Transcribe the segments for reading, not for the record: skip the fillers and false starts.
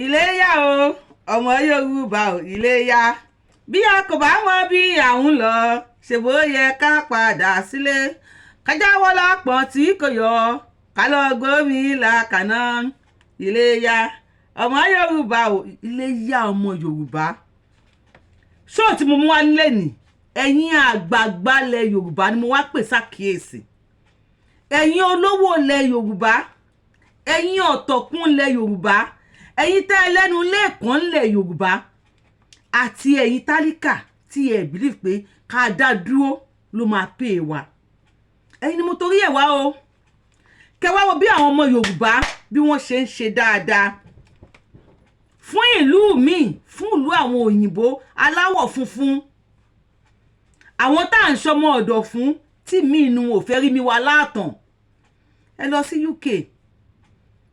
Iléyá o, ọmọ Yorùbá o, iléyá. Bí a kò bá mọ bí à ń lọ, ṣèbó yẹ ká padà sílé. Ká jáwọ́ lápọ̀n tí kò yọ, ká lọ gbómi làkàná. Iléyá, ọmọ Yorùbá o, iléyá ọmọ Yorùbá. Ṣó tí mo mú wá nílé ni, ẹ̀yin àgbààgbà lẹ Yorùbá ni mo wá pè ṣàkíyèsí. Ẹ̀yin olówó lẹ Yorùbá, ẹ̀yin ọ̀tọ̀kún lẹ Yorùbá, ẹ̀yin tẹ́ ẹlẹ́nu lẹ́ẹ̀kan lẹ Yorùbá, àti ẹ̀yin tálíkà tí ẹ believe pé ká dá dúró ló máa pè wá. Ẹ̀yin ni mo torí ẹ̀ wá o. Kẹ́ wá wo bí àwọn ọmọ Yorùbá bí wọ́n ṣe ń ṣe dáadáa fún ìlú mi, fún ìlú àwọn òyìnbó aláwọ̀ funfun. Àwọn tá à ń ṣọmọ ọ̀dọ̀ fún tí mi inú ò fẹ́ rí mi wá látàn. Ẹ lọ sí UK.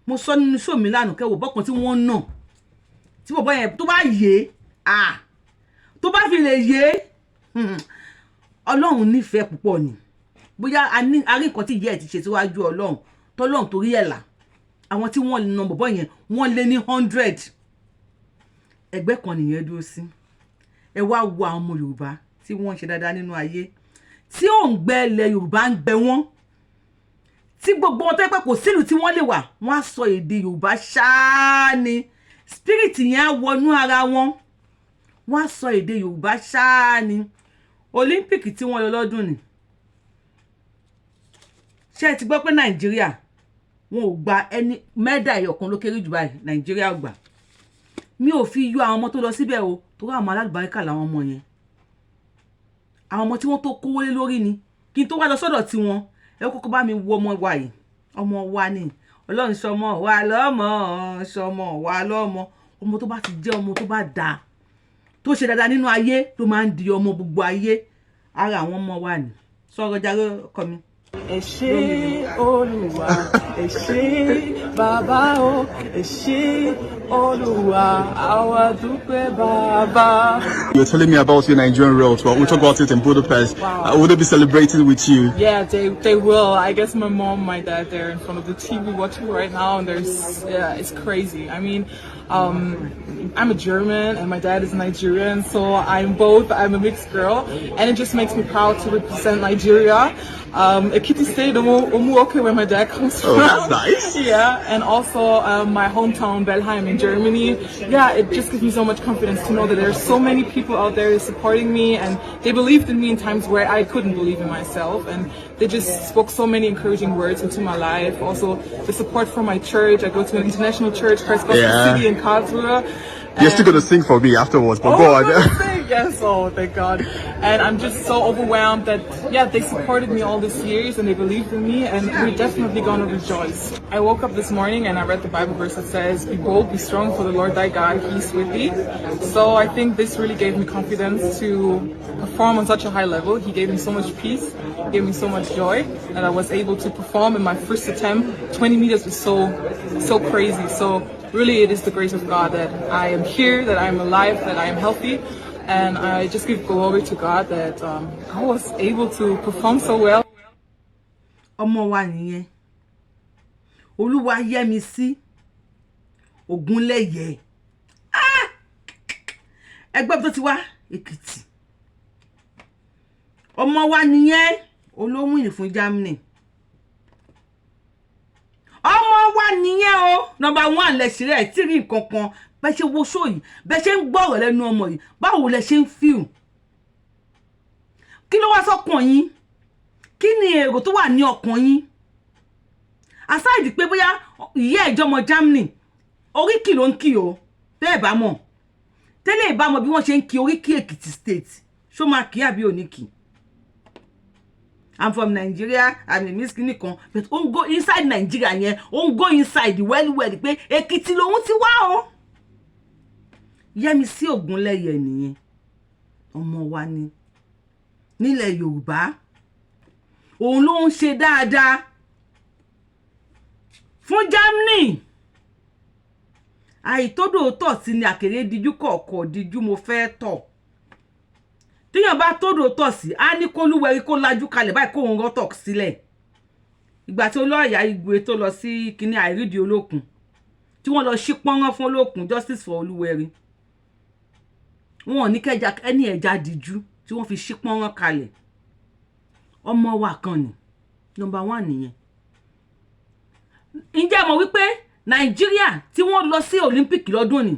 Mo sọ nínú show mi lánàá kẹ́ wò bọ́kàn tí wọ́n nà. Tí bọ̀bọ́ yẹn tó bá yé, tó bá fi lè yé, Ọlọ́run nífẹ̀ẹ́ púpọ̀ ni. Bóyá a rí nǹkan tí ìyá ẹ̀ ti ṣe síwájú Ọlọ́run, tọ́lọ́run torí ẹ̀ là. Àwọn tí wọ́n nà bọ̀bọ́ yẹn, wọ́n lé ní 100. Ẹgbẹ́ kan nìyẹn dúró sí. Ẹ wá wo àwọn ọmọ Yorùbá tí wọ́n ń ṣe dáadáa nínú ayé. Tí òǹgbẹ ilẹ̀ Yorùbá ń gbẹ wọ́n. Tí gbogbo wọn tẹ́ pé kò sílùú tí wọ́n lè wà, wọ́n á sọ èdè Yorùbá ṣáá ni. Spirit yẹn á wọnú ara wọn. Wọ́n á sọ èdè Yorùbá ṣáá ni. Olympic tí wọ́n lọ lọ́dún ni. Ṣé ẹ ti gbọ́ pé Nàìjíríà wọn ò gba ẹni medal ẹyọkan ló kéré jù báyìí, Nàìjíríà gbà. Mi ò fi yọ àwọn ọmọ tó lọ síbẹ̀ o, torí àwọn alálùbáríkà làwọn ọmọ yẹn. Àwọn ọmọ tí wọ́n tó kówó lé lórí ni. Kí n tó wá lọ sọ́dọ̀ tí wọn, ẹ kọ́kọ́ bá mi wo ọmọ wa yìí. Ọmọ wa ni. Ọlọ́run ṣọmọ wa lọ́mọ, ṣọmọ wa lọ́mọ. Ọmọ tó bá ti jẹ́ ọmọ tó bá dáa, tó ṣe dáadáa nínú ayé, tó máa ń di ọmọ gbogbo ayé. Ara àwọn ọmọ wa ni. Sọ̀rọ̀ jàre ọkọ mi. Ẹ ṣé Olúwa, ẹ ṣé bàbá o, ẹ ṣé Olúwa, àwa dúpẹ́ bàbá. You're telling me about your Nigerian route. Well, we'll talk about it in Budapest. Wow. Will they be celebrating with you? Yeah, they will. I guess my mom, my dad, they're in front of the TV watching right now, and it's crazy. I mean, I'm a German and my dad is Nigerian, so I'm both. I'm a mixed girl, and it just makes me proud to represent Nigeria. Ekiti State, Omuoke, where my dad comes from. Oh, that's nice. Yeah, and also my hometown, Belheim in Germany. Yeah, it just gives me so much confidence to know that there's so many people out there supporting me, and they believed in me in times where I couldn't believe in myself, and they just spoke so many encouraging words into my life. Also, the support from my church. I go to an international church, Christ Gospel City in Karlsruhe. You're still going to sing for me afterwards, but go on. Yes, oh, thank God. And I'm just so overwhelmed that, yeah, they supported me all these years and they believed in me, and we're definitely going to rejoice. I woke up this morning and I read the Bible verse that says, "Be bold, be strong, for the Lord thy God, he's with thee." So I think this really gave me confidence to perform on such a high level. He gave me so much peace, he gave me so much joy, that I was able to perform in my first attempt. 20 meters was so crazy. So really, it is the grace of God that I am here, that I am alive, that I am healthy. And I just give glory to God that I was able to perform so well. Ọmọ wa nìyẹn. Olúwa yẹ mi sí. Ògúnléyè. Ẹgbẹ́ tó ti wá Èkìtì. Ọmọ wa nìyẹn. Olóhùn ìní fún Germany. Ọmọ wa nìyẹn o. Number 1 lẹ ṣe rẹ̀ tí rí nǹkan kan. Bẹ́ ṣe wo show yìí, bẹ́ ṣe ń gbọ́rọ̀ lẹ́nu ọmọ yìí, báwo lẹ ṣe ń feel? Kí ló wá sọ́kàn yín? Kí ni èrò tó wà ní ọkàn yín? Aside pé bóyá ìyá ìjọmọ Germany, oríkì ló ń kí o, bẹ́ẹ̀ bá mọ̀. Tẹ́lẹ̀ ìbá mọ̀ bí wọ́n ṣe ń kí oríkì Èkìtì State, ṣó máa kí àbí òní kí? I'm from Nigeria, I'm a Miss Kinikan, but on go inside Nigeria yẹn, on go inside well pé Èkìtì lòun ti wá o. Yẹ́misí Ògúnléyè nìyẹn. Ọmọ wa ni. Nílẹ̀ Yorùbá. Òun ló ń ṣe dáadáa. Fún Germany. Àìtódò tọ̀ sí ni àkèré díjú kọ̀ọ̀kọ̀ díjú mo fẹ́ tọ̀. Tíyàn bá tódò tọ̀ sí, á ní kó lúwẹ̀rí kó lajú kalẹ̀ báyìí kó ń rọ́tọ̀ sílẹ̀. Ìgbà tí olóòyà Igwe tó lọ sí kíní àìrídìí olókun. tí wọ́n lọ ṣí pọ́nrán fún olókun justice for Olúwẹ̀rí wọn ò ní kẹjà ẹni ẹja díjú tí wọ́n fi ṣí pọ́nrán kalẹ̀ ọmọ wa kan ni number 1 nìyẹn. Ǹjẹ́ mọ̀ wípé Nàìjíríà tí wọ́n lọ sí Olympic lọ́dún ni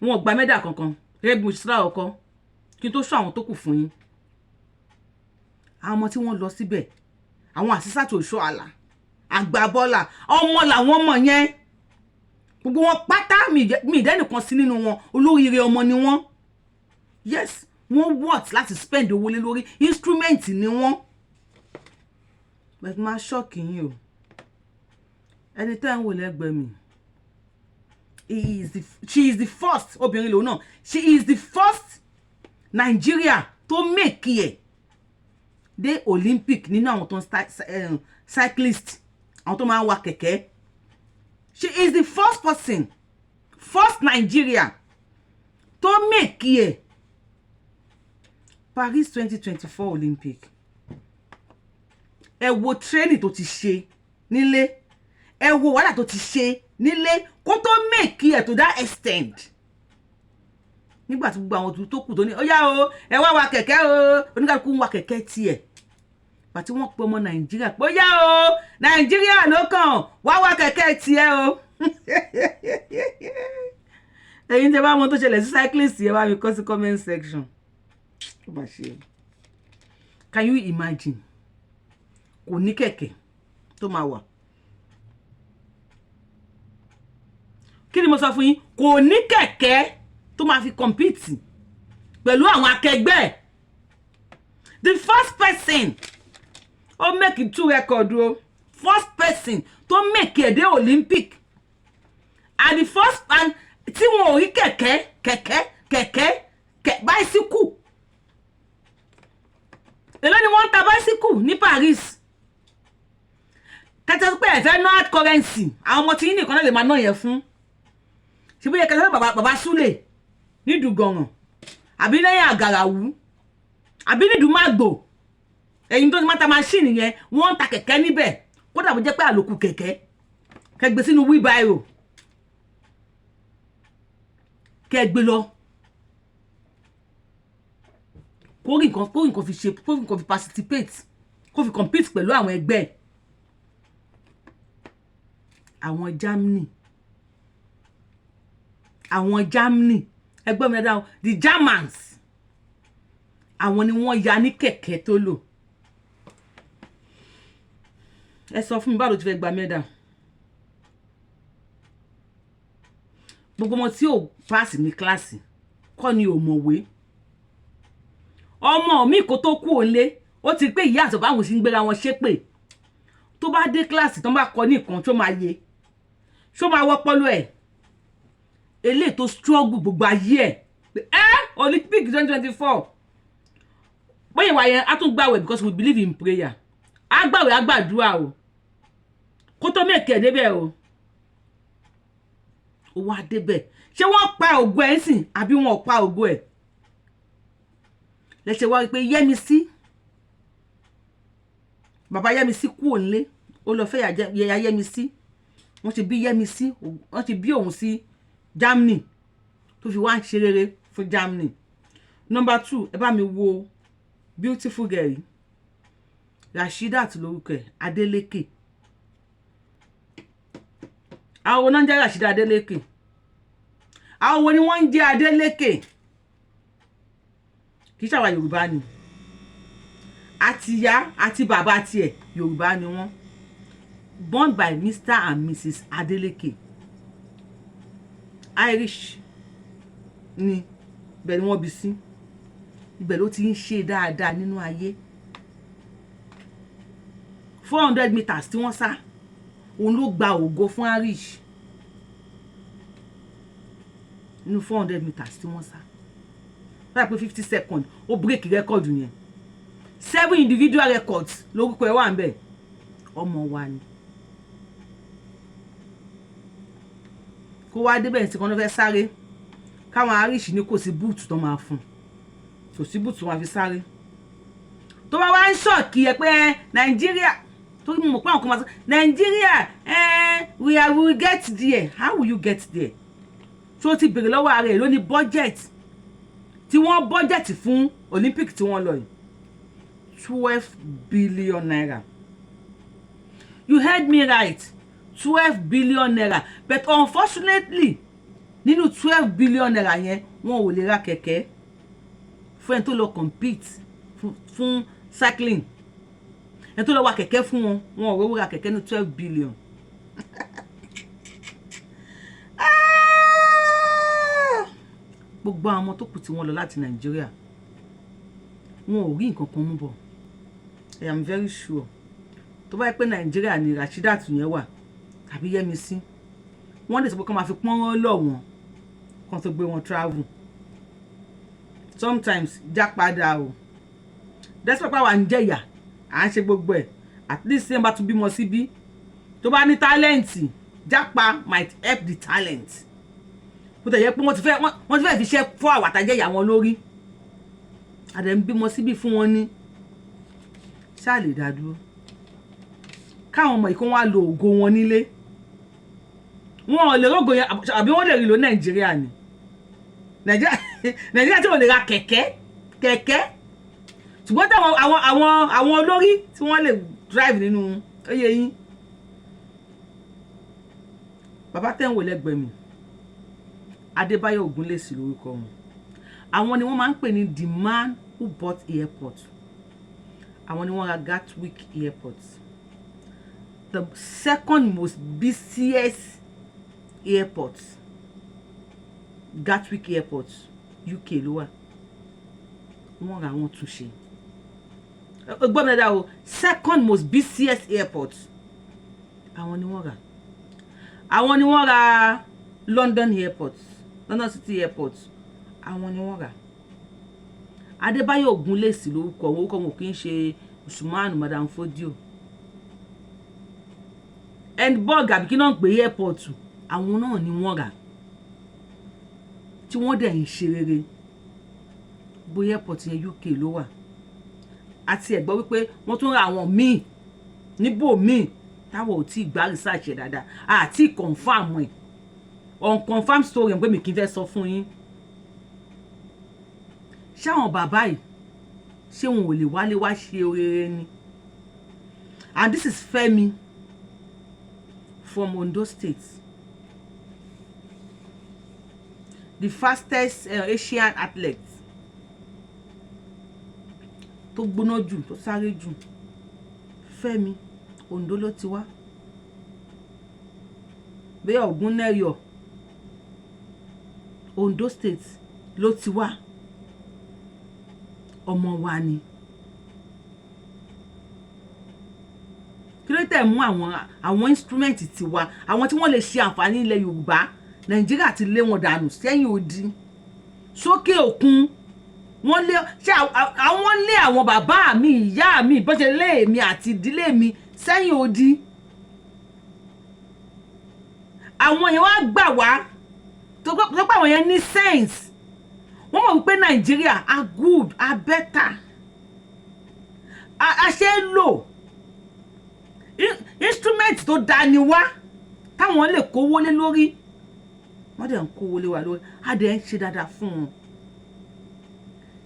wọn ò gba mẹ́dà kankan rẹ́bù síra ọkọ kí n tó sọ àwọn tó kù fún yín. Àwọn ọmọ tí wọ́n lọ síbẹ̀ àwọn àṣìṣàtò òṣò àlà àgbà bọ́là ọmọ làwọn ọmọ yẹn gbogbo wọn pátá mi ìdẹ́nìkan sí nínú wọn olóríire ọmọ ni wọ́n. Yes, wọ́n what láti spend owó lé lórí instrument ni wọ́n. But máa ṣọ́ọ̀kì yín o ẹni tẹ́ ń wò lẹ́gbẹ̀ẹ́ mi she is the first obìnrin lòun náà she is the first Nigeria to make ẹ̀ dé Olympic nínú àwọn tó ń cyclist àwọn tó máa ń wa kẹ̀kẹ́. She is the first person first Nigeria to make ẹ̀ Paris 2024 Olympic. Ẹ wo training tó ti ṣe nílé ẹ wo wàhálà tó ti ṣe nílé kó tó make ẹ̀ to that extent. Nígbà tí gbogbo àwọn tó kù tó ní ó yá o ẹ wá wa kẹ̀kẹ́ o oníkàlùkù ń wa kẹ̀kẹ́ tiẹ̀. Pàtí wọ́n pe ọmọ Nàìjíríà pé ó yá o Nàìjíríà ló kàn wá kẹ̀kẹ́ tiẹ̀ o. Ẹ̀yin tẹ́ bá mọ̀ tó ṣẹlẹ̀ sí cyclist ẹ wá mi kọ sí comment section. Can you imagine? Kò ní kẹ̀kẹ́ tó máa wà. Kí ni mo sọ fún yín? Kò ní kẹ̀kẹ́ tó máa fi compete pẹ̀lú àwọn akẹgbẹ́. The first person ó make it 2 record o. First person to make it the Olympic. And the first and tí wọn ò rí kẹ̀kẹ́ bicycle. Èló ni wọ́n ta bicycle ní Paris. Kẹ́tẹ́ pé ẹ fẹ́ ná currency àwọn ọmọ tí yín nìkan náà lè máa ná yẹn fún. Ṣé bóyá kẹ́tẹ́ bàbá Súlè ní Dùgọ̀ràn àbí lẹ́yìn Àgàràwú àbí ní Dùmágbò ẹ̀yin tó ti máa ta machine yẹn wọ́n ta kẹ̀kẹ́ níbẹ̀ kódà bó jẹ́ pé àlòkù kẹ̀kẹ́ kẹgbẹ́ sínú wheelbarrow kẹgbẹ́ lọ kó nǹkan fi ṣe kó nǹkan fi participate kó fi compete pẹ̀lú àwọn ẹgbẹ́ àwọn Germany ẹgbẹ́ mi dáadáa the Germans àwọn ni wọ́n ya ní kẹ̀kẹ́ tó lò. Ẹ sọ fún mi báwo ló ti fẹ́ gba medal. Gbogbo ọmọ tí ò pass ní kíláàsì kọ́ ni ò mọ̀wé. Ọmọ mi kò tó kú òǹlé ó ti pé ìyá àtọ̀bá àwọn sì ń gbéra wọn ṣépè tó bá dé kíláàsì tó bá kọ́ ní nǹkan tó máa yé ṣó máa wọ́pọ́lọ́ ẹ̀ eléyìí tó struggle gbogbo ayé ẹ̀ Olympic 2024 bóyá wà yẹn a tún gbàwẹ̀ because we believe in prayer a gbàwẹ̀ a gbàdúrà o kó tó mẹ́kẹ̀ débẹ̀ o ó wá débẹ̀ ṣé wọ́n pa ògo ẹ̀ sìn àbí wọn ò pa ògo ẹ̀ lẹ́sẹ̀ wá pé Yẹ́misí bàbá Yẹ́misí kú òǹlé ó lọ fẹ́ yẹya Yẹ́misí wọ́n ti bí Yẹ́misí wọ́n ti bí òun sí Germany tó fi wá ń ṣe rere fún Germany. Number 2 ẹ bá mi wo beautiful girl Rasheedat lórúkọ ẹ̀ Adeleke. Àwọn náà ń jẹ́ Rasheedat Adeleke àwọn ni wọ́n ń jẹ́ Adeleke kì í ṣàwa Yorùbá ni àti ìyá àti bàbá tiẹ̀ Yorùbá ni wọ́n born by Mr. and Mrs. Adeleke Irish ni ibẹ̀ ni wọ́n bí sí ibẹ̀ ló ti ń ṣe dáadáa nínú ayé 400 meters tí wọ́n sá òun ló gba ògo fún Irish nínú 400 meters tí wọ́n sá báyìí pé 50 seconds ó break record yẹn 7 individual records lórúkọ ẹ̀ wà ń bẹ̀ ọmọ wa ni kó wá débẹ̀ ní kan ló fẹ́ sáré káwọn Irish ní kò sí búùtù tó máa fún kò sí búùtù wọn fi sáré tó bá wá ń ṣọ́ọ̀kì ẹ pé Nàìjíríà torí mo mọ̀ pé àwọn kan máa sọ Nigeria we will get there. How will you get there? So ti bèrè lọ́wọ́ ara ẹ̀ ló ní budget tí wọ́n budget fún Olympic tí wọ́n lọ yìí 12 billion naira. You heard me right, 12 billion naira. But unfortunately nínú 12 billion naira yẹn wọn ò lè ra kẹ̀kẹ́ fún ẹni tó lọ compete fún cycling. Ẹni tó lọ wa kẹ̀kẹ́ fún wọn ò rówó ra kẹ̀kẹ́ ní 12 billion. Gbogbo àwọn tó kù tí wọ́n lọ láti Nigeria wọn ò rí nǹkan kan mú bọ̀. I am very sure tó bá yẹ pé Nigeria ni Rasheedat yẹn wà tàbí Yẹ́misí wọ́n lè sọ pé kán máa fi pọ́n lọ wọn kán tó gbé wọn travel. Sometimes já padà o despite pé wà ń jẹ̀yà à ń ṣe gbogbo ẹ̀ at least ṣé n bá tún bímọ síbí tó bá ní talent jápa might help the talent. Bó tẹ̀ yẹ pé wọ́n ti fẹ́ fi ṣe fọ́ àwàtàjẹ́ ìyá wọn lórí àdẹ̀ ń bímọ síbí fún wọn ní ṣáà lè dá dúró káwọn ọmọ ìkó wọn á lo ògo wọn nílé wọn ò lè rógo yẹn àbí wọ́n lè rí lò Nàìjíríà ni Nàìjíríà tí wọ́n lè ra kẹ̀kẹ́ ṣùgbọ́n táwọn àwọn olórí tí wọ́n lè drive nínú oyè yín. Bàbá tẹ́ ń wò lẹ́gbẹ̀ẹ́ mi Adébáyọ̀ Ògúnlèsì lórúkọ wọn. Àwọn ni wọ́n máa ń pè ní the man who bought airport. Àwọn ni wọ́n ra Gatwick airport, the second most busiest airport. Gatwick airport UK ló wà. Wọ́n ra wọ́n tún ṣe. Gbọ́ mi dáadáa o, second most busiest airport. Àwọn ni wọ́n ra. Àwọn ni wọ́n ra London airport, London City airport. Àwọn ni wọ́n ra. Adébáyọ̀ Ògúnlèsì lórúkọ wọn, orúkọ wọn kì í ṣe Usman Madam Fodio. Edinburgh àbí kí náà gbé airport àwọn náà ni wọ́n rà tí wọ́n dẹ̀ ń ṣe rere. Bóyá airport yẹn UK ló wà. Àti ẹ gbọ́ wípé wọ́n tún ra àwọn míì níbò míì táwọn ò tí gbá research ẹ̀ dáadáa àti confirm ẹ̀ unconfirmed story pé mi kì í fẹ́ sọ fún yín. Ṣáwọn bàbá yìí ṣé wọn ò lè wálé wá ṣe rere ni? And this is Femi from Ondo State, the fastest Asian athlete tó gbóná jù tó sáré jù. Femi Ondo ló ti wá. Bẹ́ẹ̀ Ògúnnẹ́yọ̀ Ondo State ló ti wá. Ọmọ wa ni. Kí ló tẹ̀ mú àwọn instrument ti wa, àwọn tí wọ́n lè ṣe àǹfààní ilẹ̀ Yorùbá Nàìjíríà ti lé wọn dànù sẹ́yìn odi sókè òkun. Wọ́n lé àwọn lé àwọn bàbá mi ìyá mi bó ṣe lé èmi àti ìdílé mi sẹ́yìn odi. Àwọn yẹn wá gbà wá tó pé àwọn yẹn ní sense. Wọ́n mọ̀ wípé Nàìjíríà are good, are better. A ṣe lò instrument tó dá ni wá táwọn lè kówó lé lórí. Wọ́n dẹ̀ ń kówó lé wa lórí. A dẹ̀ ń ṣe dáadáa fún wọn.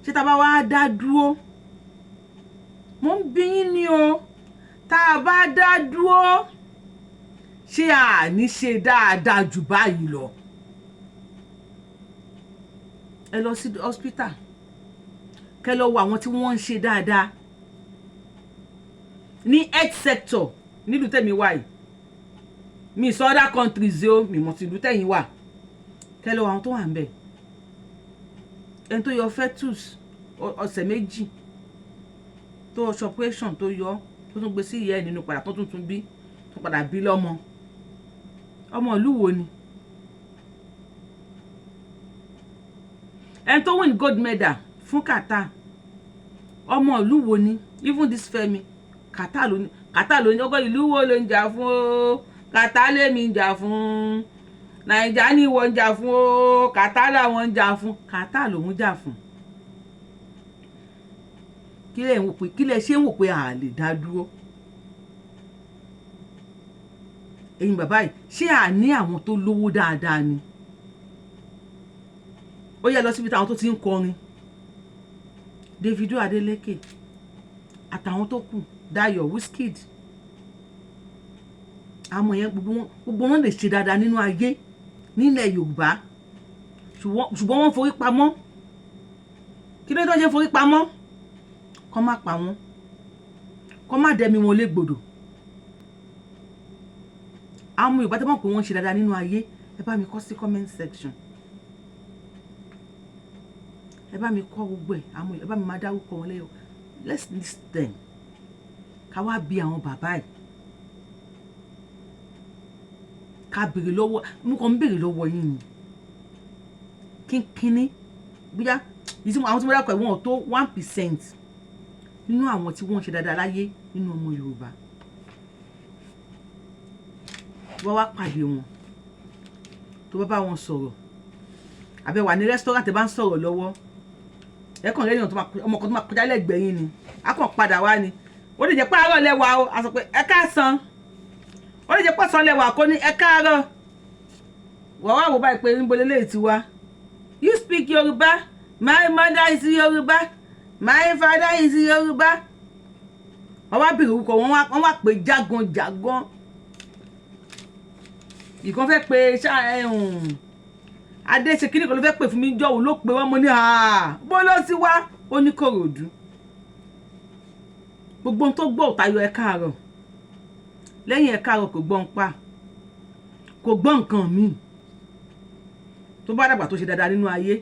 Ṣé tá bá wá dá dúró? Mo ń bi yín ni o. Tá a bá dá dúró ṣé a ní ṣe dáadáa jù báyìí lọ? Ẹ lọ sí hospital kẹ́ lọ wo àwọn tí wọ́n ń ṣe dáadáa ní health sector nílùú tẹ̀mí wà yìí. Mi sọ other countries o, mi mọ̀ sí ìlú tẹ̀yìn wà. Kẹ́ lọ wo àwọn tó wà ń bẹ̀. Ẹni tó yọ fetus ọ̀sẹ̀ méjì tó ṣe operation tó yọ tó tún gbé sí ìyá ẹ̀ nínú padà tó tún bí tó padà bí lọ́mọ. Ọmọ ìlú wo ni? Ẹni tó win gold medal fún Qatar ọmọ ìlú wo ni? Even this Femi Qatar ló ní ọgọ́ ìlú wo ló ń jà fún o? Qatar lèmi ń jà fún. Naija ni wọ́n ń jà fún o. Qatar làwọn ń jà fún. Qatar lòun jà fún. Kí lẹ ṣe ń wò pé a lè dá dúró? ẹ̀yin bàbá yìí ṣé à ní àwọn tó lówó dáadáa ni ó yẹ lọ síbi táwọn tó ti ń kọrin Davido Adeleke àtàwọn tó kù Dayo Wizkid àwọn yẹn gbogbo wọn lè ṣe dáadáa nínú ayé nílẹ̀ Yorùbá ṣùgbọ́n wọ́n forí pamọ́ kí ló tó ń ṣe forí pamọ́ kọ́ má pa wọ́n kọ́ má dẹ̀mí wọn légbodò àwọn Yorùbá tó mọ̀ pé wọ́n ṣe dáadáa nínú ayé ẹ bá mi kọ sí comment section ẹ bá mi kọ gbogbo ẹ̀ àwọn ẹ bá mi máa dárúkọ wọn lẹ́yọ let's list them ká wá bí àwọn bàbá yìí ká béèrè lọ́wọ́ mo kàn ń béèrè lọ́wọ́ yín ni kínkínní bóyá àwọn tí mo dákọ̀ ìwọ̀n tó 1% nínú àwọn tí wọ́n ṣe dáadáa láyé nínú ọmọ Yorùbá wọ́n wá pàdé wọn tó bá bá wọn sọ̀rọ̀ àbẹ̀wà ní rẹ́sítọ́rántì bá ń sọ̀rọ̀ lọ́wọ́ ẹ̀kàn lẹ́yìn ọmọ kan tó máa kọjá lẹ́gbẹ̀ẹ́ yín ni a kàn padà wá ni ó lè jẹ́ pé àárọ̀ lẹ́wà o a sọ pé ẹ káàsán ó lè jẹ́ pé ọ̀sán lẹ́wà kó ní ẹ káàárọ̀ wọ́n wá wò báyìí pé níbo lélẹ́yìí ti wá you speak Yoruba my mother is Yoruba my father is Yoruba wọ́n wá bèrè orúkọ wọ́n wá pé jágan ìkan fẹ́ pé adé ṣe kíní kan ló fẹ́ pè fún mi jọ̀wọ́ ló pé wọ́n mo ní bó ló ti wá ó ní Kòròdú gbogbo ohun tó gbọ́ òtayọ ẹ káàárọ̀ lẹ́yìn ẹ káàárọ̀ kò gbọ́ ń pa kò gbọ́ nǹkan míì tó bá dàgbà tó ṣe dáadáa nínú ayé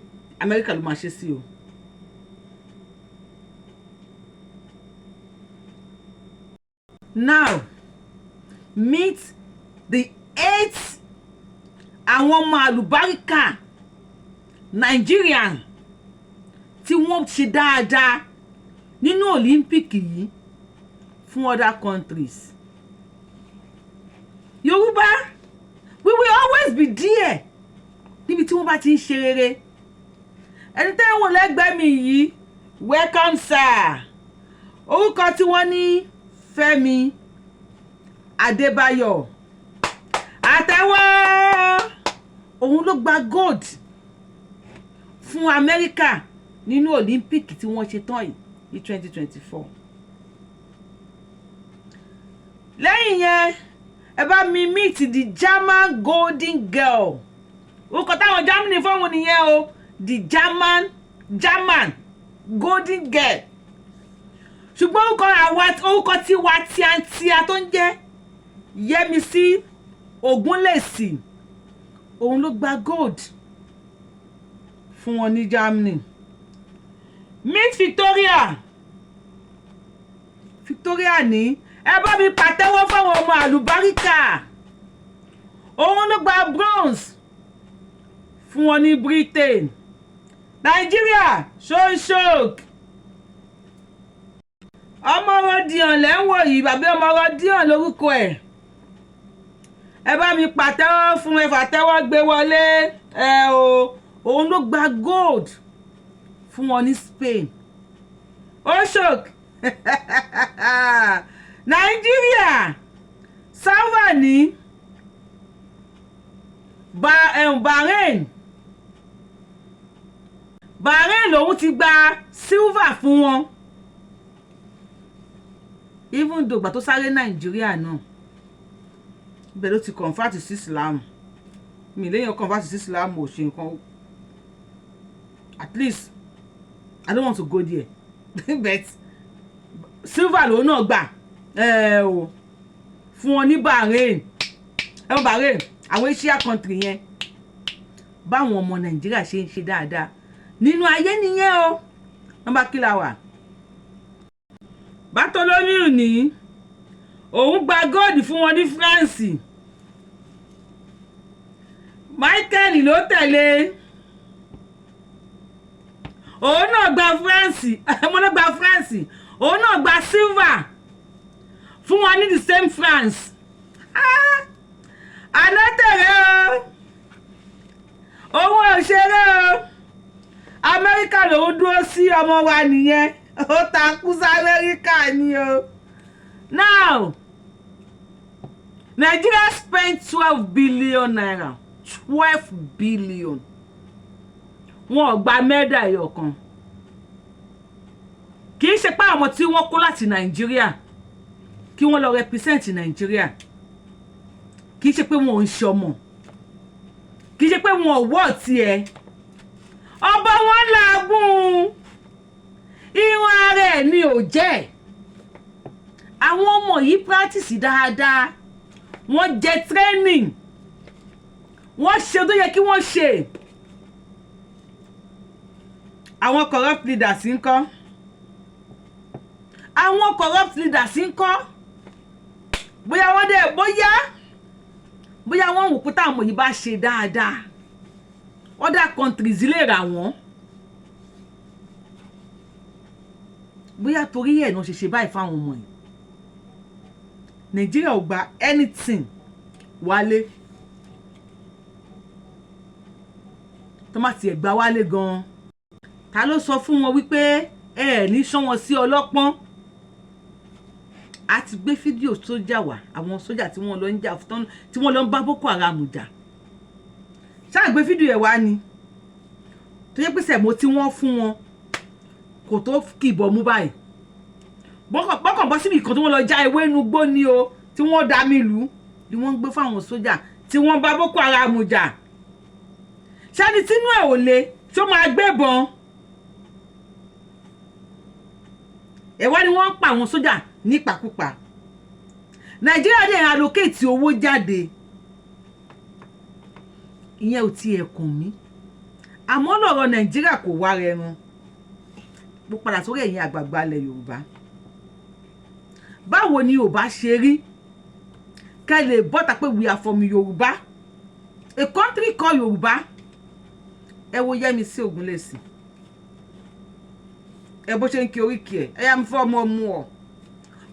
Amẹ́ríkà ló máa ṣe sí o. Now meet the 8 àwọn ọmọ àlùbáríkà Nigerian tí wọ́n ṣe dáadáa nínú Olympic yìí fún other countries. Yorùbá we will always be there níbi tí wọ́n bá ti ń ṣe rere. Ẹni tẹ́ ń wò lẹ́gbẹ̀ẹ́ mi yìí welcome sir orúkọ tí wọ́n ní Fẹ́mi Adébáyọ̀ àtẹwọ́ òun ló gba gold fún Amẹ́ríkà nínú Olympic tí wọ́n ṣe tán yìí ní 2024. lẹ́yìn yẹn ẹ bá mi meet the German golden girl orúkọ táwọn Germany fóun nìyẹn o the German golden girl ṣùgbọ́n orúkọ tiwa tíátíá tó ń jẹ́ Yẹ́misí Ògúnlẹ̀sì òun ló gba gold fún wọn ní Germany. Miss Victoria ní ẹ bá mi pàtẹ́wọ́ fáwọn ọmọ àlùbáríkà òun ló gba bronze fún wọn ní Britain. Nàìjíríà ṣóńṣóòk ọmọ Rodion lẹ́wọ̀ yìí bàbá ọmọ Rodion lórúkọ ẹ̀ ẹ bá mi pàtẹ́wọ́ fún ẹ fàtẹ́wọ́ gbé wọlé òun ló gba gold fún wọn ní Spain. Oshok Nàìjíríà sáwà ní Bahrain lòun ti gba silver fún wọn even though gbà tó sáré Nàìjíríà náà ibẹ̀ ló ti convert sí Islam mi lẹ́yìn convert sí Islam ò ṣe nǹkan at least I don't want to go there but silver lòun náà gbà fún wọn ní Bahrain Bahrain àwọn Asia country yẹn báwọn ọmọ Nàìjíríà ṣe ń ṣe dáadáa nínú ayé nìyẹn o nọ́mbà kílà wà Bartholomew ní òun gba gold fún wọn ní France. Michael ló tẹ̀lé òun náà gba France òun náà gba silver fún wọn ní the same France. Anátẹ̀rẹ́ o òun òṣèré o Amẹ́ríkà lòun dúró sí ọmọ wa nìyẹn ó takú sí Amẹ́ríkà ni o. Now Nigeria spent 12 billion naira. 12 billion. Wọ́n gba medal ẹyọ kan. Kì í ṣe pé àwọn tí wọ́n kó láti Nigeria kí wọ́n lọ represent Nigeria. Kì í ṣe pé wọ́n ń ṣọmọ. Kì í ṣe pé wọ́n wọ́ tiẹ̀. Ọba wọn làágùn. Irun ara ẹ̀ ni ò jẹ́. Àwọn ọmọ yìí practice dáadáa. Wọ́n jẹ training. Wọ́n ṣe tó yẹ kí wọ́n ṣe. Àwọn corrupt leaders ńkọ́. Àwọn corrupt leaders ńkọ́. Bóyá wọ́n dé bóyá wọ́n wò pé táwọn yìí bá ṣe dáadáa. Other countries lè rà wọ́n. Bóyá torí ẹ̀ náà ṣe báyìí fáwọn ọmọ yìí. Nigeria ò gba anything wálé. Tomati ẹ̀ gbà wálé gan. Ta ló sọ fún wọn wípé ẹ ní ṣán wọn sí ọlọ́pọ́n? A ti gbé fídíò sójà wá, àwọn sójà tí wọ́n lọ ń jà tí wọ́n lọ ń bá Boko Haram jà. Ṣá gbé fídíò ẹ̀ wá ni. Tó yẹ pé sẹ̀mó tí wọ́n fún wọn kò tó kìbọ̀ mú báyìí. Bọ́kàn bọ́ síbi kan tí wọ́n lọ já ewé inú gbó ni o, tí wọ́n dá mi lù ni wọ́n ń gbé fáwọn sójà tí wọ́n bá Boko Haram jà. Ṣáni tínú ẹ̀ ò le ṣó máa gbébọn. Ẹ̀wá ni wọ́n ń pa àwọn sójà nípakúpa. Nàìjíríà dẹ̀ allocate owó jáde. Ìyẹn ò tiẹ̀ kàn mí. Àmọ́ lọ́rọ̀ Nàìjíríà kò wá rẹrun. Mo padà sórí ẹ̀yin àgbààgbà ilẹ̀ Yorùbá. Báwo ni ò bá ṣe rí? Kẹ́ lè bọ́ta pé we are from Yorùbá. A country called Yorùbá. Ẹ wo Yẹ́misí Ògúnlẹ̀sì. Ẹ bó ṣe ń kí oríkì ẹ̀. Ẹ yá mi fọ́ ọmọ mu ọ̀.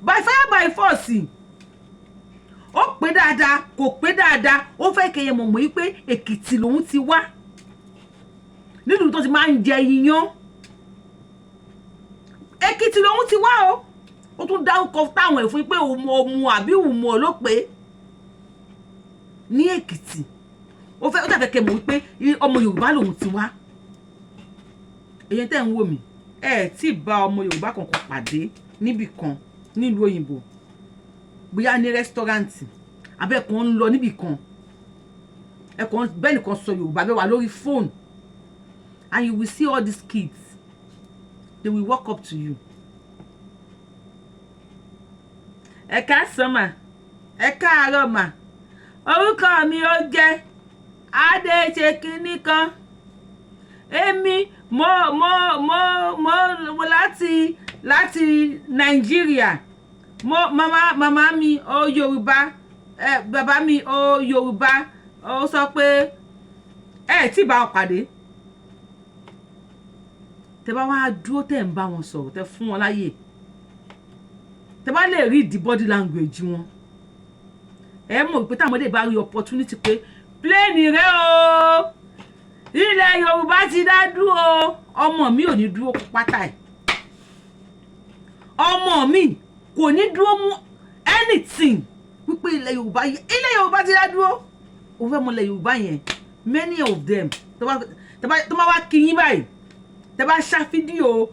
By fire by force. Ó pé dáadáa, kò pé dáadáa. Ó fẹ́ kẹ́yẹ mọ̀mọ́ yìí pé Èkìtì lòun ti wá. Nílùú tó ti máa ń jẹ iyán. Èkìtì lòun ti wá o. Ó tún dárúkọ táwọn ẹ̀ fún pé òmu àbí òmu ló pé ní Èkìtì. Ó dàbẹ̀ kẹ́ mọ̀ wípé ọmọ Yorùbá lòun ti wá. Ẹ̀yin tẹ́ ń wò mí. Tí bá ọmọ Yorùbá kankan pàdé níbì kan nílùú òyìnbó. Bóyá ní rẹ́sítọ́ráǹtì àbẹ́ kan ń lọ níbì kan. Ẹ̀kan bẹ́ẹ̀ nìkan sọ Yorùbá bẹ́ẹ̀ wà lórí fóònù. And you will see all these kids. They will walk up to you. Ẹ káàsán mà. Ẹ káàárọ̀ mà. Orúkọ mi ó jẹ́ Adéṣekínní kan. Èmi mo láti Nigeria. Mama mi ó Yorùbá. Bàbá mi ó Yorùbá. Ó sọ pé tí bá wọn pàdé. Tẹ́ bá wá dúró tẹ́ ń bá wọn sọ̀rọ̀, tẹ́ fún wọn láyè. Tẹ́ bá lè read the body language wọn. Ẹ mọ̀ pé táwọn ọmọdé bá rí opportunity pé plane rẹ o. Ilẹ̀ Yorùbá ti dá dúró. Ọmọ mi ò ní dúró pátá ẹ̀. Ọmọ mi kò ní dúró mú anything wípé ilẹ̀ Yorùbá ti dá dúró. Ó fẹ́ mọ̀ ilẹ̀ Yorùbá yẹn. Many of them tó bá wá kí yín báyìí. Tẹ́ bá ṣá fídíò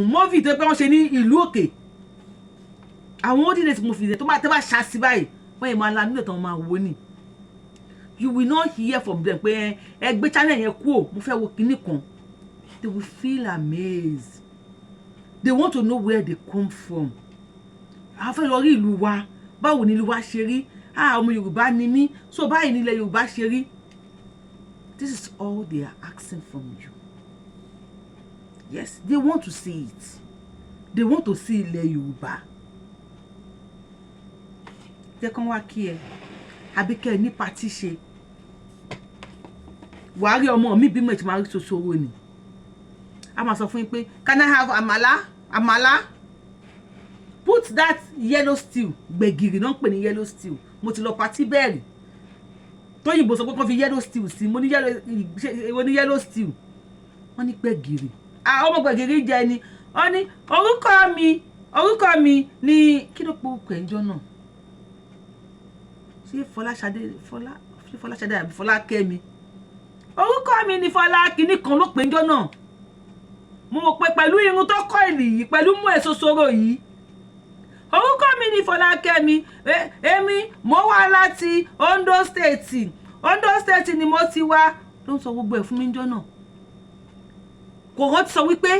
movie tó pé wọ́n ṣe ní ìlú òkè. Àwọn ordinate movie tó tẹ́ bá ṣá sí báyìí. Wọ́n yẹn máa la nílò tó máa wò ní. You will not hear from them pé ẹ gbé channel yẹn kú o mo fẹ́ wo kinní kan. They will feel amazed. They want to know where they come from. A fẹ́ lọ rí ìlú wa. Báwo ni ìlú wa ṣe rí? Ọmọ Yorùbá ni mí. So báyìí ni ilẹ̀ Yorùbá ṣe rí. This is all they are asking from you. Yes, they want to see it. They want to see ilẹ̀ Yorùbá. Jẹ́ kán wá kí ẹ. Àbí kẹ́ ní party ṣe. Wàá rí ọmọ mi bí mo ti máa rí ṣoṣoro ni. A máa sọ fún yín pé can I have àmàlà? Put that yellow stew. Gbẹ̀gìrì náà ń pè ní yellow stew. Mo ti lọ party bẹ́ẹ̀rì. Tóyìnbó sọ pé kán fi yellow stew sí. Mo ní yellow stew. Wọ́n ní gbẹ̀gìrì. Ọmọ gbẹ̀gìrì jẹ ni. Wọ́n ní orúkọ mi ni kí ló pé orúkọ ẹ̀jọ́ náà? ṣé Fọláṣadé àbí Fọlákẹ́mi orúkọ mi ni Fọlá kìíní kan ló pé ńjọ́ náà mo rò pé pẹ̀lú irun tó kọ́ ìlì yìí pẹ̀lú mú èso soro yìí orúkọ mi ni Fọlákẹ́mi èmi mo wá láti Ondo State ni mo ti wá ló ń sọ gbogbo ẹ̀ fún mi ńjọ́ náà kò rántí sọ wípé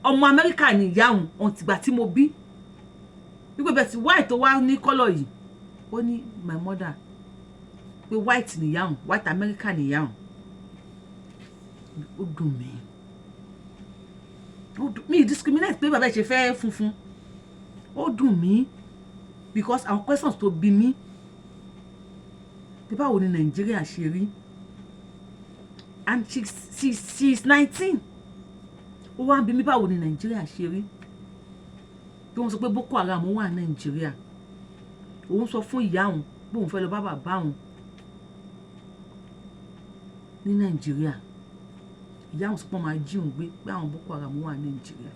ọmọ Amẹ́ríkà ni ìyá òun ọ̀tìgbà tí mo bí wípé bẹ́ẹ̀ tí white tó wá ní kọ́lọ̀ yìí ó ní my mother pé white ni ìyá òun white America ni ìyá òun ó dùn mí mi discriminate pé bàbá ẹ̀ ṣe fẹ́ funfun ó dùn mí because àwọn questions tó bí mi pé báwo ni Nàìjíríà ṣe rí and she's 19 ó wá ń bí mi báwo ni Nàìjíríà ṣe rí bí wọ́n sọ pé Boko Haram wà ní Nàìjíríà òun sọ fún ìyá òun pé òun fẹ́ lọ bá bàbá òun ní Nàìjíríà ìyá òun sọ pé wọ́n máa jí òun gbé pé àwọn Boko Haram wà ní Nàìjíríà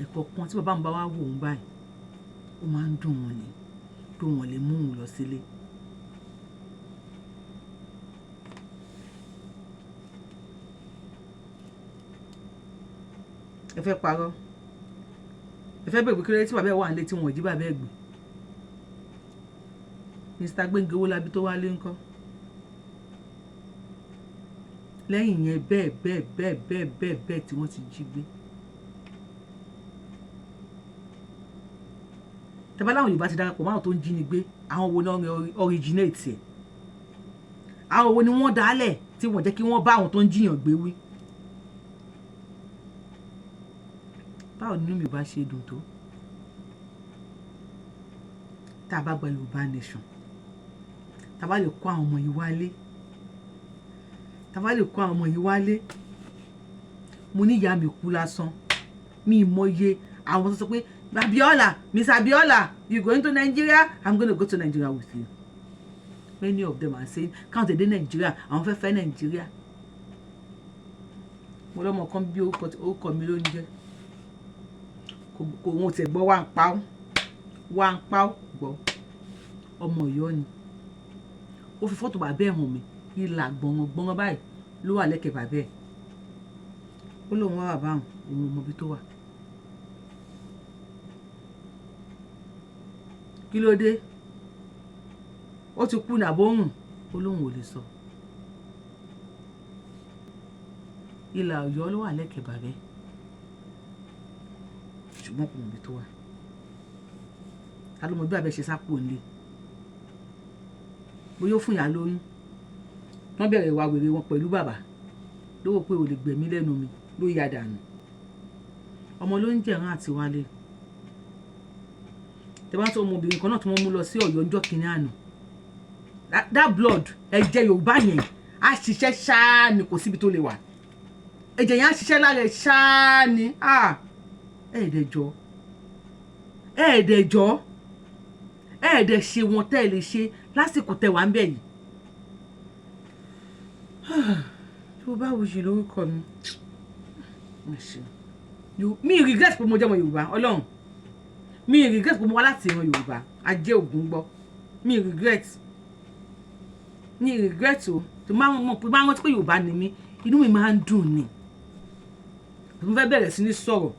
ẹ̀kọ́ kan tí bàbá mi bá wá wò òun báyìí ó máa ń dùn wọn ni tó wọn lè mú òun lọ sílé. ẹ fẹ́ parọ́ ẹ fẹ́ bẹ̀rẹ̀ kí tí bàbá ẹ̀ wà nílé tí wọ́n jí bàbá ẹ̀ gbé Mr. Gbénga Owólabí tó wálé ńkọ́ lẹ́yìn yẹn bẹ́ẹ̀ tí wọ́n ti jí gbé tẹ́bá láwọn Yorùbá ti darapọ̀ máwọn tó ń jí ni gbé àwọn wo ni originate ẹ̀ àwọn wo ni wọ́n dálẹ̀ tí wọ́n jẹ́ kí wọ́n bá àwọn tó ń jiyàn gbé wí. báwo nínú mi bá ṣe dùn tó tá a bá gba Yorùbá nation tá a bá lè kó àwọn ọmọ yìí wálé mo ní ìyá mi kú lásán mi mọye àwọn tó sọ pé Abiola Miss Abiola you going to Nigeria I'm going to go to Nigeria with you many of them are saying káwọn tẹ̀lé Nigeria àwọn fẹ́ Nigeria mo lọ́mọ kan bí orúkọ mi ló ń jẹ́ kò wọn ò tẹ̀ gbọ́ wá ń pa ó gbọ́ ọmọ Ọ̀yọ́ ni ó fi fọ́tò bàbá ẹ̀ hàn mí ìlà gbọ̀ngàn báyìí ló wà lẹ́kẹ̀ẹ́ bàbá ẹ̀ ó lóun wá bàbá òun ọmọ ibi tó wà kí ló dé ó ti kú nàbóhùn ó lóun ò lè sọ ìlà Ọ̀yọ́ ló wà lẹ́kẹ̀ẹ́ bàbá ẹ̀ ṣùgbọ́n kò mọ̀ bí tó wà ta ló mọ̀ bí abẹ́ ṣe sápò nílé bóyá ó fún ìyá lóyún wọ́n bẹ̀rẹ̀ ìwà wèrè wọn pẹ̀lú bàbá lówó pé ò lè gbẹ̀mí lẹ́nu mi ló yá dànù ọmọ ló ń jẹ̀rán àti wálé tẹ́bá tó ọmọbìnrin kan náà tí wọ́n mú lọ sí Ọ̀yọ́ ọjọ́ kìíní àná that blood ẹ̀jẹ̀ Yorùbá yẹn á ṣiṣẹ́ ṣáá ni kò síbi tó lè wà ẹ̀jẹ̀ yẹn á ṣiṣẹ́ lára ẹ̀ ṣáá ni ẹ̀ẹ́dẹ̀ ṣe wọn tẹ́ ẹ lè ṣe lásìkò tẹ́ wà ń bẹ̀ yìí Yorùbáwùyí lórúkọ mi regret pé mo jẹ́ ọmọ Yorùbá Ọlọ́run mi regret pé mo wá láti ìran Yorùbá ajé ògún gbọ́ mi regret o tó máa ń rántí pé Yorùbá ni mí inú mi máa ń dùn ni mo fẹ́ bẹ̀rẹ̀ sí ní sọ̀rọ̀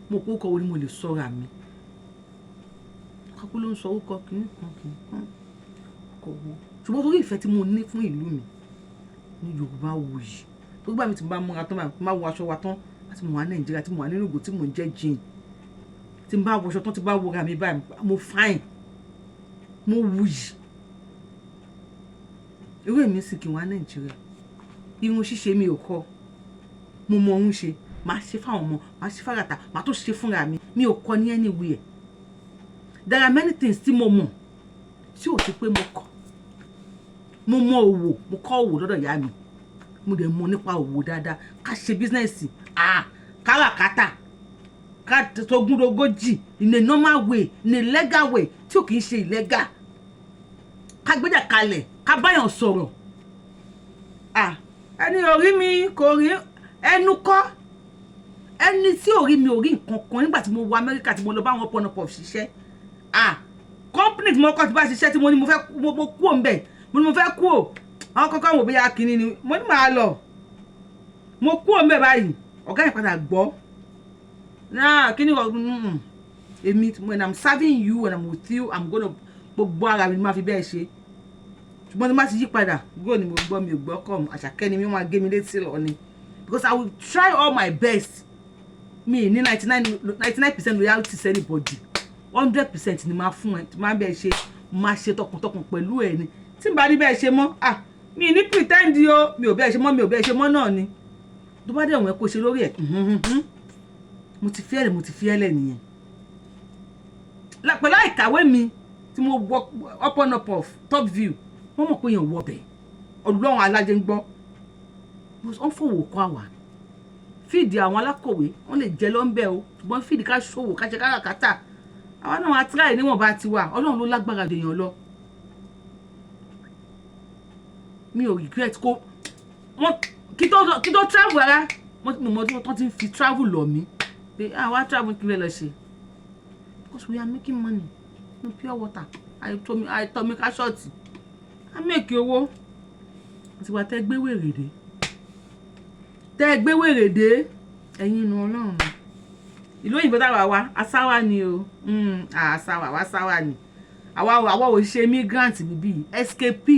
mo kó kọ́ wo ni mo lè sọ̀rọ̀ àmì kakú ló ń sọ orúkọ kìíní kan kò wo ṣùgbọ́n torí ìfẹ́ tí mo ní fún ìlú mi ní Yorùbáwùyí tó gbà mí tí mo bá múra tán máa wọ aṣọ wa tán láti mo wà Nàìjíríà tí mo wà nínú ìgò tí mo ń jẹ́ jean tí mo bá wọṣọ tán tí bá wọra mi báyìí mo fine mo wuyì irú èmi sì kí n wá Nàìjíríà irun ṣíṣe mi ò kọ́ mo mọ ohun ṣe máa ṣe fáwọn ọmọ máa ṣe fárata máa tó ṣe fúnra mi ò kọ́ ní anywhere there are many things tí mo mọ̀ tí ò sí pé mo kọ́ mo mọ òwò mo kọ́ òwò lọ́dọ̀ ìyá mi mo dẹ̀ mọ̀ nípa òwò dáadáa ká ṣe bísínẹ́sì káràkátà ká tó gúnrogójì in a normal way in a legal way tí ò kì í ṣe illegal ká gbéjà kalẹ̀ ká báyàn sọ̀rọ̀ ẹni orí mi kò rí ẹnu kọ́ ẹni tí orí mi ò rí nǹkan kan nígbà tí mo wọ Amẹ́ríkà tí mo lọ bá wọn pọnọpọ̀ ṣiṣẹ́ kọ́ company tí mo kọ́ ti bá ṣiṣẹ́ tí mo ní mo fẹ́ mo kú ò ń bẹ̀ mo ní mo fẹ́ kú ò àwọn kọ́kọ́ wò bí ya kìíní ni mo ní màá lọ mo kú ò ń bẹ̀ báyìí ọ̀gá yẹn padà gbọ́ náà kí ni èmi when I'm serving you when I'm with you I'm gonna gbogbo ara mi máa fi bẹ́ẹ̀ ṣe ṣùgbọ́n tí má ti yí padà gbọ́ ni mo gbọ́ mi ò gbọ́ kọ́ àṣàkẹ́ ni mi wọ́n á gé mi létí lọ ni because I will try all my best mi ní 99% loyalty to anybody 100% ni máa fún ẹ tí máa bẹ́ẹ̀ ṣe máa ṣe tọkàntọkàn pẹ̀lú ẹ ni tí n bá ní bẹ́ẹ̀ ṣe mọ́ mi ní pretend o mi ò bẹ́ẹ̀ ṣe mọ́ náà ni tó bá dé àwọn ẹ̀kọ́ ṣe lórí ẹ̀ mo ti fi ẹ̀lẹ̀ nìyẹn pẹ̀lú àìkàwé mi tí mo wọ up of top view wọ́n mọ̀ pé èèyàn wọ bẹ̀ ọlọ́run alájẹ ń gbọ́ wọ́n fòwò kọ́ àwà fíìdì àwọn alákọ̀wé wọ́n lè jẹ́ lọ́nbẹ̀ o ṣùgbọ́n fíìdì ká ṣòwò ká ṣe káràkátà àwọn náà wá tíráì níwọ̀n bá ti wà ọlọ́run ló lágbára dèèyàn lọ mi ò regret kó wọ́n kí tó travel rárá mo tó ti ń fi travel lọ mí pé àwa travel kí lè lọ ṣe because we are making money no pure water àìtọ́ mi ká ṣọ́ọ̀tì á mèkì owó àti wà tẹ́ gbé wèrè dé ẹ̀yin inú ọlọ́run ìlú òyìnbó táwa wá asáwà ni o asáwà ni àwa ò ṣe migrant níbí escape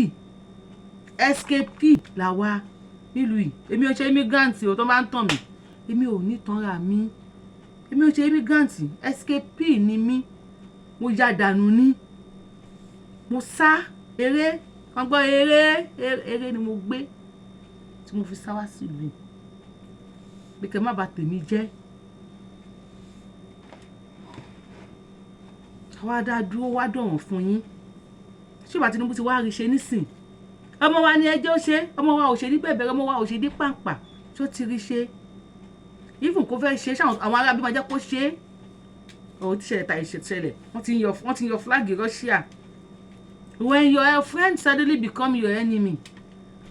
là wá nílùú yìí èmi ò ṣe immigrant o tó bá ń tàn mí èmi ò ní tanra mi èmi ò ṣe immigrant escape ni mí mo ya dànù ní mo sá eré kan gbọ́ eré ni mo gbé tí mo fi sá wá sí ìlú yìí pé kẹ́ má bà tèmi jẹ́ àwa dá dúró wá dọ̀wọ̀n fún yín ṣé ìbá Tinubu ti wá rí ṣe nísìn ọmọ wa ni ẹjẹ́ ó ṣe ọmọ wa ò ṣe ní bẹ̀bẹ̀rẹ̀ ọmọ wa ò ṣe ní pàǹpà tí ó ti rí ṣe even kó fẹ́ ṣe ṣáwọn àwọn arábí máa jẹ́ kó ṣe ọ̀hún ti ṣẹlẹ̀ ta ìṣẹ̀lẹ̀ wọ́n ti ń yọ flag Russia when your friend suddenly become your enemy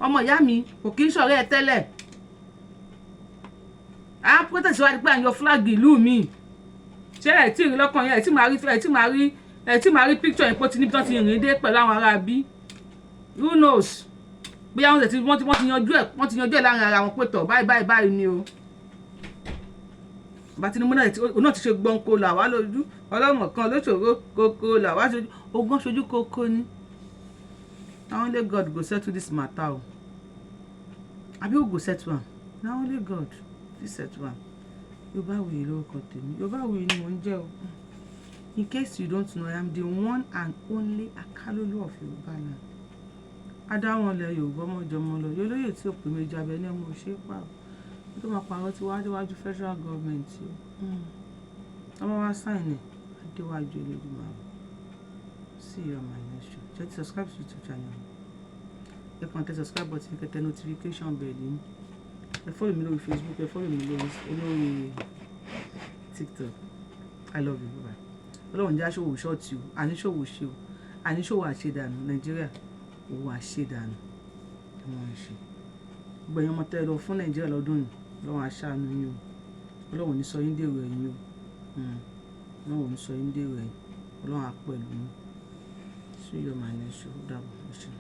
ọmọ ìyá mi kò kí ń ṣọ̀rẹ́ ẹ tẹ́lẹ̀ à ń protest wá pé à ń yọ flag ìlú mi ṣé ẹ̀ tí ì rí lọ́kàn yẹn ẹ̀ tí màá rí picture yẹn pé ó ti níbi tó ti rìn dé pẹ̀lú àwọn arábí who knows bóyá wọ́n ti yanjú ẹ̀ láàrin ara wọn pé tọ̀ báyìí ni o bá Tinubu náà ti ṣe gbọ́n kó là wá lójú ọlọ́mọ kan lóṣòro kókó là wá ṣojú ogún ṣojú kókó ni na only God go settle this matter o àbí who go settle am na only God fit settle am Yorubawuyi lórúkọ tèmi Yorubawuyi ni mò ń jẹ́ o in case you don't know I am the one and only Akalolu of Yorùbá land adáwọn ilẹ̀ Yorùbá ọmọjọmọ lọ yolóyè tí ò pé méjì abẹ ní ọmọ òṣè pààrọ̀ tó máa pààrọ̀ tí wàá déwájú federal government o ọmọ wa sáìn ẹ̀ adéwájú Olódùmarè see you on my next show jẹ́ ti subscribe to YouTube channel ẹ kàn tẹ subscribe button kẹ́ tẹ notification bell ní ẹ follow mi lórí Facebook ẹ follow mi lórí TikTok I love you bye ọlọ́run jẹ́ aṣòwò ṣọ́ọ̀tì o àníṣòwò ṣe o àníṣòwò àṣedànù Nàìjíríà owó àṣedànù ẹ̀wọ̀n ṣe gbẹ̀yìn ọmọ tẹ́ lọ fún Nàìjíríà lọ́dún yìí ọlọ́run aṣáánú yín o ọlọ́run ní sọ yín dèrò ẹ̀yìn o ọlọ́run ní sọ yín dèrò ẹ̀yìn ọlọ́run á pẹ̀lú yín sí yọ màá ní ṣe ó dàbọ̀ ṣe.